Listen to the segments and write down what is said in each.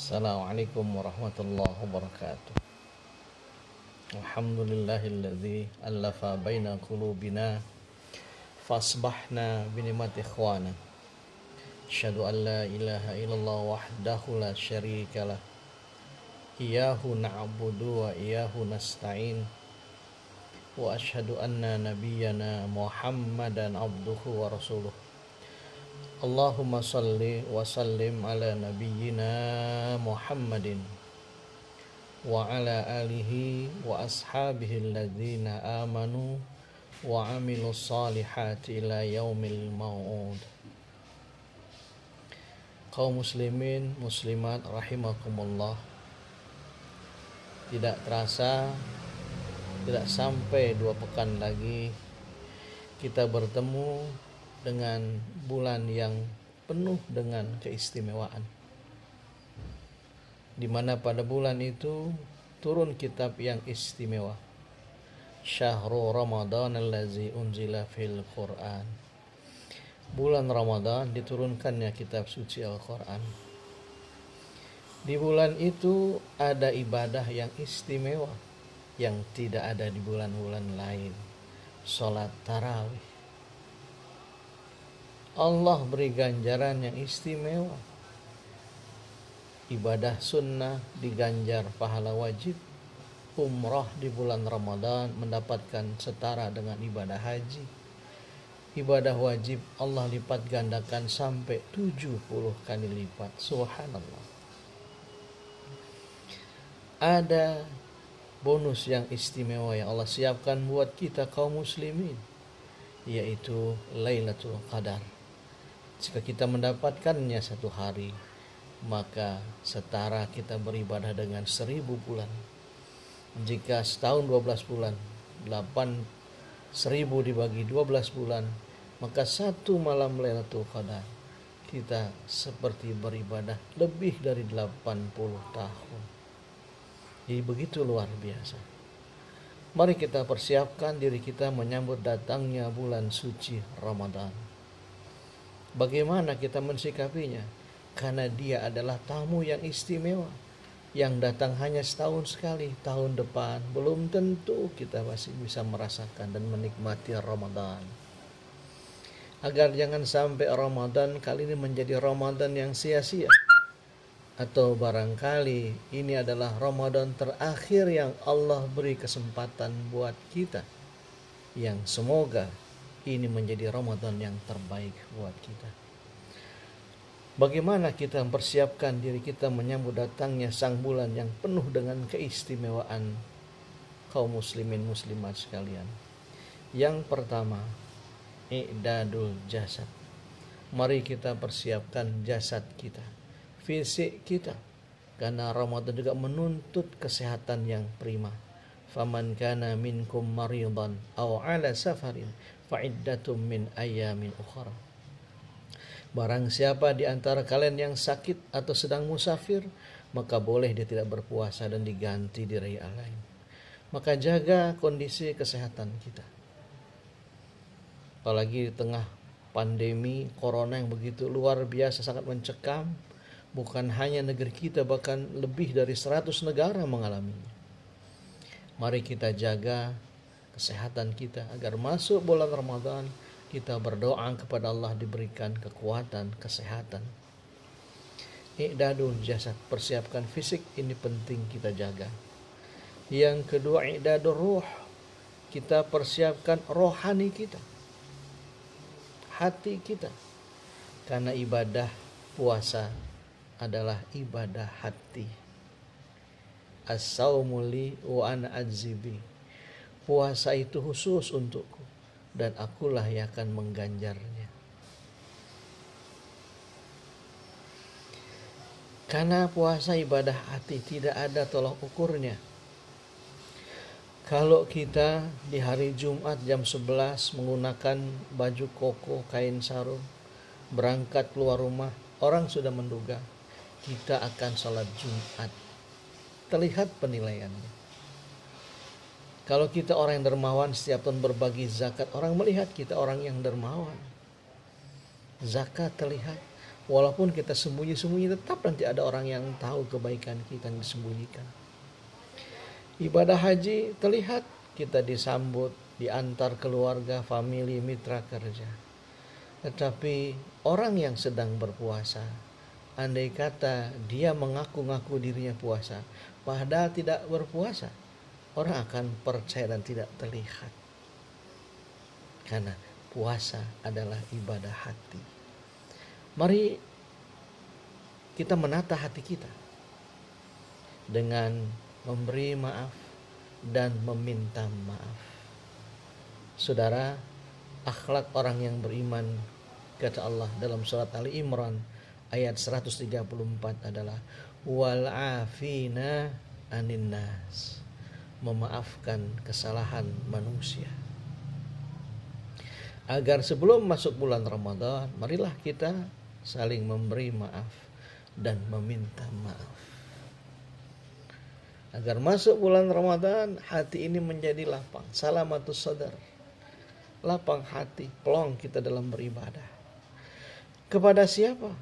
Assalamualaikum warahmatullahi wabarakatuh. Alhamdulillahilladzi allafa baina qulubina fasbahna binimati ikhwana. Asyhadu an la ilaha illallah wahdahu la syarikalah. Iyyahu na'budu wa iyyahu nasta'in. Wa asyhadu anna nabiyyana Muhammadan abduhu wa rasuluh. Allahumma salli wa sallim ala nabiyyina Muhammadin wa ala alihi wa ashabihi alladhina amanu wa amilus salihati ila yaumil mau'ud. Kaum muslimin muslimat rahimakumullah, tidak terasa, tidak sampai 2 pekan lagi kita bertemu dengan bulan yang penuh dengan keistimewaan, di mana pada bulan itu turun kitab yang istimewa, Syahrul Ramadan allazi unzila fil Quran. Bulan Ramadan diturunkannya kitab suci Al-Quran. Di bulan itu ada ibadah yang istimewa yang tidak ada di bulan-bulan lain, sholat tarawih. Allah beri ganjaran yang istimewa. Ibadah sunnah diganjar pahala wajib. Umrah di bulan Ramadan mendapatkan setara dengan ibadah haji. Ibadah wajib Allah lipat gandakan sampai 70 kali lipat. Subhanallah. Ada bonus yang istimewa yang Allah siapkan buat kita kaum muslimin, yaitu Lailatul Qadar. Jika kita mendapatkannya 1 hari, maka setara kita beribadah dengan 1000 bulan. Jika setahun 12 bulan, 1000 dibagi 12 bulan, maka 1 malam Lailatul Qadar kita seperti beribadah lebih dari 80 tahun. Jadi begitu luar biasa. Mari kita persiapkan diri kita menyambut datangnya bulan suci Ramadan. Bagaimana kita mensikapinya? Karena dia adalah tamu yang istimewa, yang datang hanya setahun sekali. Tahun depan belum tentu kita masih bisa merasakan dan menikmati Ramadan. Agar jangan sampai Ramadan kali ini menjadi Ramadan yang sia-sia, atau barangkali ini adalah Ramadan terakhir yang Allah beri kesempatan buat kita, yang semoga ini menjadi Ramadan yang terbaik buat kita. Bagaimana kita mempersiapkan diri kita menyambut datangnya sang bulan yang penuh dengan keistimewaan kaum muslimin muslimat sekalian? Yang pertama, i'dadul jasad. Mari kita persiapkan jasad kita, fisik kita, karena Ramadan juga menuntut kesehatan yang prima. Faman kana minkum maridan aw ala safarin fa'iddatum min ayyamin ukhra. Barang siapa di antara kalian yang sakit atau sedang musafir, maka boleh dia tidak berpuasa dan diganti di hari lain. Maka jaga kondisi kesehatan kita. Apalagi di tengah pandemi corona yang begitu luar biasa, sangat mencekam. Bukan hanya negeri kita, bahkan lebih dari 100 negara mengalaminya. Mari kita jaga kesehatan kita agar masuk bulan Ramadan kita berdoa kepada Allah diberikan kekuatan, kesehatan. I'dadul jasad, persiapkan fisik, ini penting kita jaga. Yang kedua, i'dadur ruh, kita persiapkan rohani kita, hati kita. Karena ibadah puasa adalah ibadah hati. As-saumu li wa ana ajzibi. Puasa itu khusus untukku dan akulah yang akan mengganjarnya. Karena puasa ibadah hati, tidak ada tolak ukurnya. Kalau kita di hari Jumat jam 11 menggunakan baju koko, kain sarung, berangkat keluar rumah, orang sudah menduga kita akan sholat Jumat. Terlihat penilaiannya. Kalau kita orang yang dermawan, setiap tahun berbagi zakat, orang melihat kita orang yang dermawan. Zakat terlihat, Walaupun kita sembunyi-sembunyi, tetap nanti ada orang yang tahu kebaikan kita yang disembunyikan. Ibadah haji terlihat kita disambut, diantar keluarga, famili, mitra kerja. Tetapi orang yang sedang berpuasa, andai kata dia mengaku-ngaku dirinya puasa, padahal tidak berpuasa, orang akan percaya dan tidak terlihat. Karena puasa adalah ibadah hati. Mari kita menata hati kita dengan memberi maaf dan meminta maaf. Saudara, akhlak orang yang beriman, kata Allah dalam surat Ali Imran ayat 134 adalah wal afina anin nas, memaafkan kesalahan manusia. Agar sebelum masuk bulan Ramadan, marilah kita saling memberi maaf dan meminta maaf. Agar masuk bulan Ramadan, hati ini menjadi lapang, salamatus sadar, lapang hati, plong kita dalam beribadah. Kepada siapa?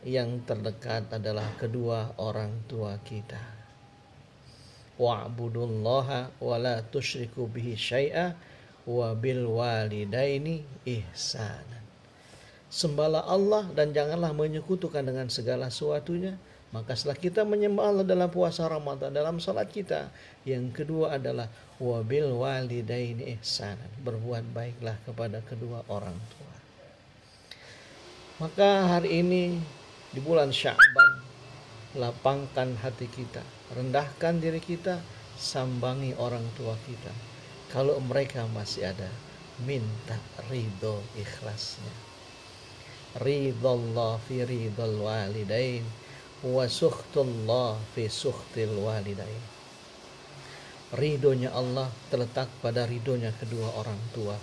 Yang terdekat adalah kedua orang tua kita. Wa'budullaha wa la tusyriku bihi syai'a wa bil walidaini ihsanan. Sembahlah Allah dan janganlah menyekutukan dengan segala sesuatunya. Maka setelah kita menyembah Allah dalam puasa Ramadan, dalam salat kita, yang kedua adalah wabil walidaini ihsanan, berbuat baiklah kepada kedua orang tua. Maka hari ini di bulan Sya'ban, lapangkan hati kita, rendahkan diri kita, sambangi orang tua kita. Kalau mereka masih ada, minta ridho ikhlasnya. Ridallah fi ridal walidain wa sukhtullah fi sukhtil walidain. Ridhonya Allah terletak pada ridhonya kedua orang tua,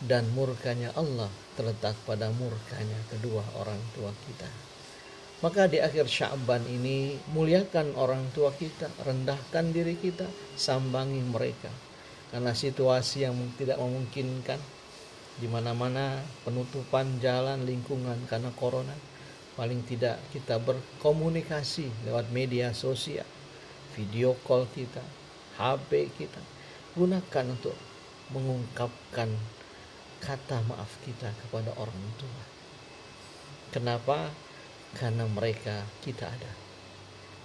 dan murkanya Allah terletak pada murkanya kedua orang tua kita. Maka di akhir Sya'ban ini, muliakan orang tua kita, rendahkan diri kita, sambangi mereka. Karena situasi yang tidak memungkinkan, di mana-mana penutupan jalan, lingkungan karena corona, paling tidak kita berkomunikasi lewat media sosial, video call kita, HP kita, gunakan untuk mengungkapkan kata maaf kita kepada orang tua. Kenapa? Karena mereka kita ada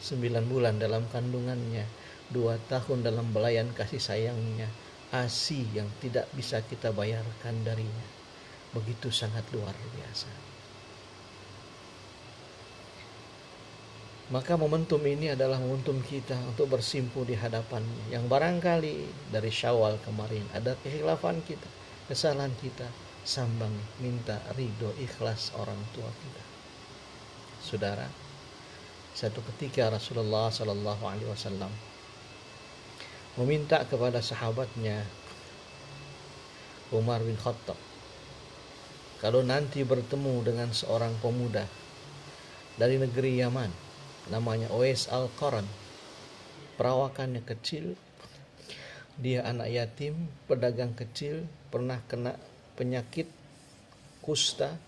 9 bulan dalam kandungannya, 2 tahun dalam belayan kasih sayangnya, ASI yang tidak bisa kita bayarkan darinya, begitu sangat luar biasa. Maka momentum ini adalah momentum kita untuk bersimpuh di hadapannya, yang barangkali dari Syawal kemarin ada kekhilafan kita, kesalahan kita, sambang minta ridho ikhlas orang tua kita. Saudara, satu ketika Rasulullah Sallallahu Alaihi Wasallam meminta kepada sahabatnya Umar bin Khattab, kalau nanti bertemu dengan seorang pemuda dari negeri Yaman, namanya Uwais Al-Qarn, perawakannya kecil, dia anak yatim, pedagang kecil, pernah kena penyakit kusta,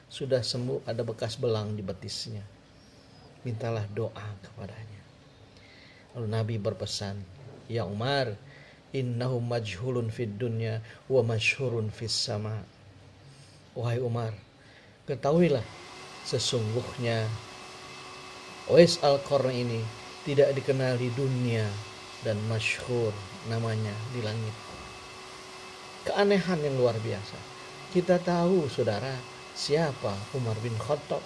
sudah sembuh, ada bekas belang di betisnya, mintalah doa kepadanya. Lalu Nabi berpesan, ya Umar, innahu majhulun fid dunya wa masyhurun fis sama. Wahai Umar, ketahuilah sesungguhnya Uwais Al-Qarn ini tidak dikenal di dunia dan masyhur namanya di langit. Keanehan yang luar biasa. Kita tahu, saudara, siapa Umar bin Khattab,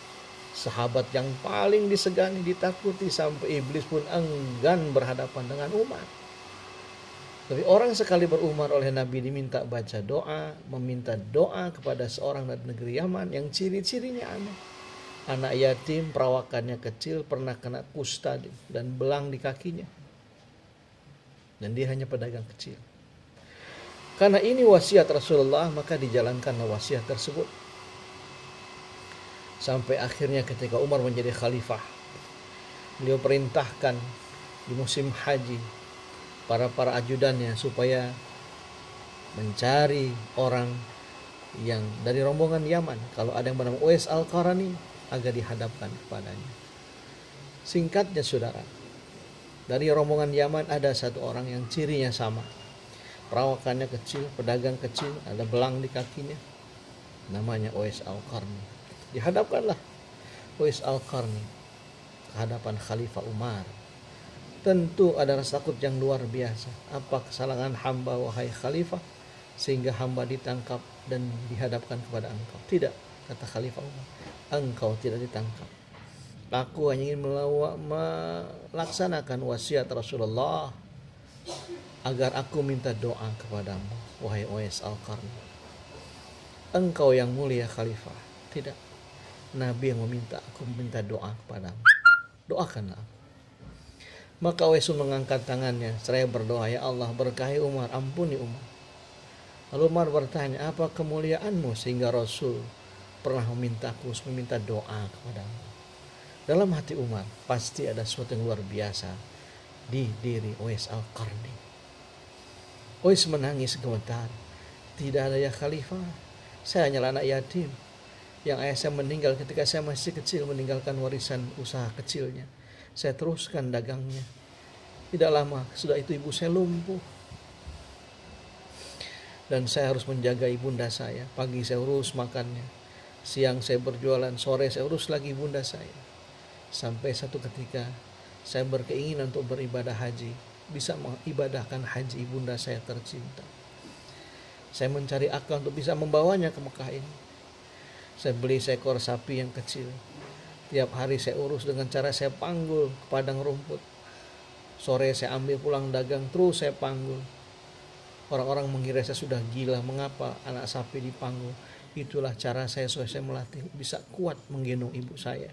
sahabat yang paling disegani, ditakuti, sampai iblis pun enggan berhadapan dengan Umar. Tapi orang sekali berumar oleh Nabi diminta baca doa, meminta doa kepada seorang dari negeri Yaman yang ciri-cirinya aneh. Anak yatim, perawakannya kecil, pernah kena kusta dan belang di kakinya. Dan dia hanya pedagang kecil. Karena ini wasiat Rasulullah, maka dijalankanlah wasiat tersebut. Sampai akhirnya ketika Umar menjadi khalifah, beliau perintahkan di musim haji para ajudannya supaya mencari orang yang dari rombongan Yaman. Kalau ada yang bernama Uwais Al-Qarni, agar dihadapkan kepadanya. Singkatnya saudara, dari rombongan Yaman ada satu orang yang cirinya sama. Perawakannya kecil, pedagang kecil, ada belang di kakinya. Namanya Uwais Al-Qarni. Dihadapkanlah Uwais Al-Qarni ke hadapan Khalifah Umar. Tentu ada rasa takut yang luar biasa. Apa kesalahan hamba wahai Khalifah sehingga hamba ditangkap dan dihadapkan kepada engkau? Tidak, kata Khalifah Umar. Engkau tidak ditangkap. Aku hanya ingin melaksanakan wasiat Rasulullah agar aku minta doa kepadamu, wahai Uwais Al-Qarni. Engkau yang mulia Khalifah. Tidak. Nabi yang meminta, aku meminta doa kepadamu. Doakanlah. Maka Uwais mengangkat tangannya seraya berdoa, ya Allah berkahi Umar, ampuni Umar. Lalu Umar bertanya, apa kemuliaanmu sehingga Rasul pernah memintaku meminta doa kepadamu? Dalam hati Umar pasti ada sesuatu yang luar biasa di diri Uwais Al-Qarni. Uwais menangis gemetar. Tidak ada ya Khalifah, saya hanyalah anak yatim yang ayah saya meninggal ketika saya masih kecil, meninggalkan warisan usaha kecilnya. Saya teruskan dagangnya. Tidak lama sudah itu ibu saya lumpuh. Dan saya harus menjaga ibunda saya. Pagi saya urus makannya, siang saya berjualan, sore saya urus lagi ibunda saya. Sampai satu ketika saya berkeinginan untuk beribadah haji, bisa mengibadahkan haji ibunda saya tercinta. Saya mencari akal untuk bisa membawanya ke Mekah ini. Saya beli seekor sapi yang kecil. Tiap hari saya urus dengan cara saya panggul ke padang rumput. Sore saya ambil pulang dagang, terus saya panggul. Orang-orang mengira saya sudah gila. Mengapa anak sapi dipanggul? Itulah cara saya melatih bisa kuat menggendong ibu saya.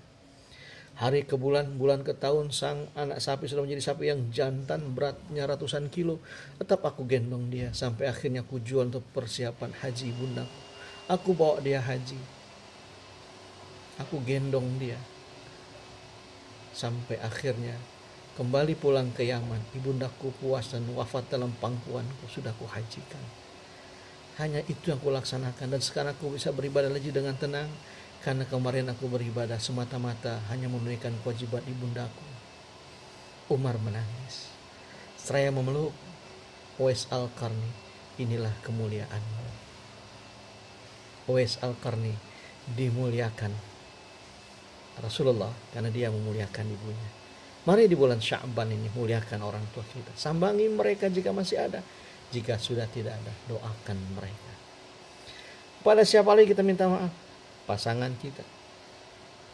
Hari ke bulan, bulan ke tahun, sang anak sapi sudah menjadi sapi yang jantan, beratnya ratusan kilo. Tetap aku gendong dia sampai akhirnya aku jual untuk persiapan haji ibundaku. Aku bawa dia haji. Aku gendong dia sampai akhirnya kembali pulang ke Yaman. Ibundaku puas dan wafat dalam pangkuanku, sudah aku hajikan. Hanya itu yang aku laksanakan, dan sekarang aku bisa beribadah lagi dengan tenang. Karena kemarin aku beribadah semata-mata hanya menunaikan kewajiban ibundaku. Umar menangis seraya memeluk Uwais Al-Qarni. Inilah kemuliaanmu. Uwais Al-Qarni dimuliakan Rasulullah karena dia memuliakan ibunya. Mari di bulan Sya'ban ini muliakan orang tua kita. Sambangi mereka jika masih ada. Jika sudah tidak ada, doakan mereka. Pada siapa lagi kita minta maaf? Pasangan kita.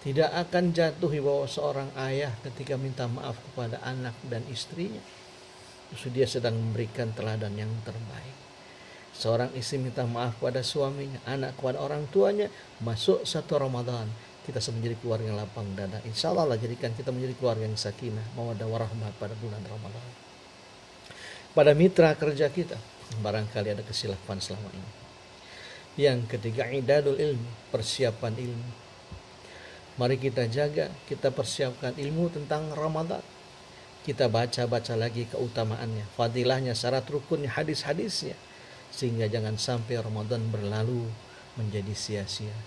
Tidak akan jatuh di bawah seorang ayah ketika minta maaf kepada anak dan istrinya. Justru dia sedang memberikan teladan yang terbaik. Seorang istri minta maaf kepada suaminya, anak kepada orang tuanya. Masuk satu Ramadan, kita menjadi keluarga yang lapang dada. Insya Allah jadikan kita menjadi keluarga yang sakinah, mawaddah warahmah pada bulan Ramadan. Pada mitra kerja kita, barangkali ada kesilapan selama ini. Yang ketiga, idadul ilmi, persiapan ilmu. Mari kita jaga, kita persiapkan ilmu tentang Ramadan. Kita baca-baca lagi keutamaannya, fadilahnya, syarat rukunnya, hadis-hadisnya. Sehingga jangan sampai Ramadan berlalu menjadi sia-sia.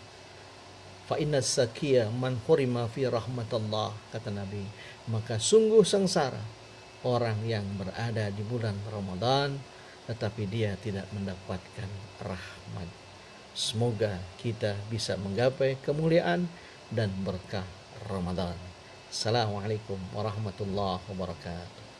Fa inna sakiya man hurima fi rahmatillah, kata Nabi. Maka sungguh sengsara orang yang berada di bulan Ramadan tetapi dia tidak mendapatkan rahmat. Semoga kita bisa menggapai kemuliaan dan berkah Ramadan. Assalamualaikum warahmatullahi wabarakatuh.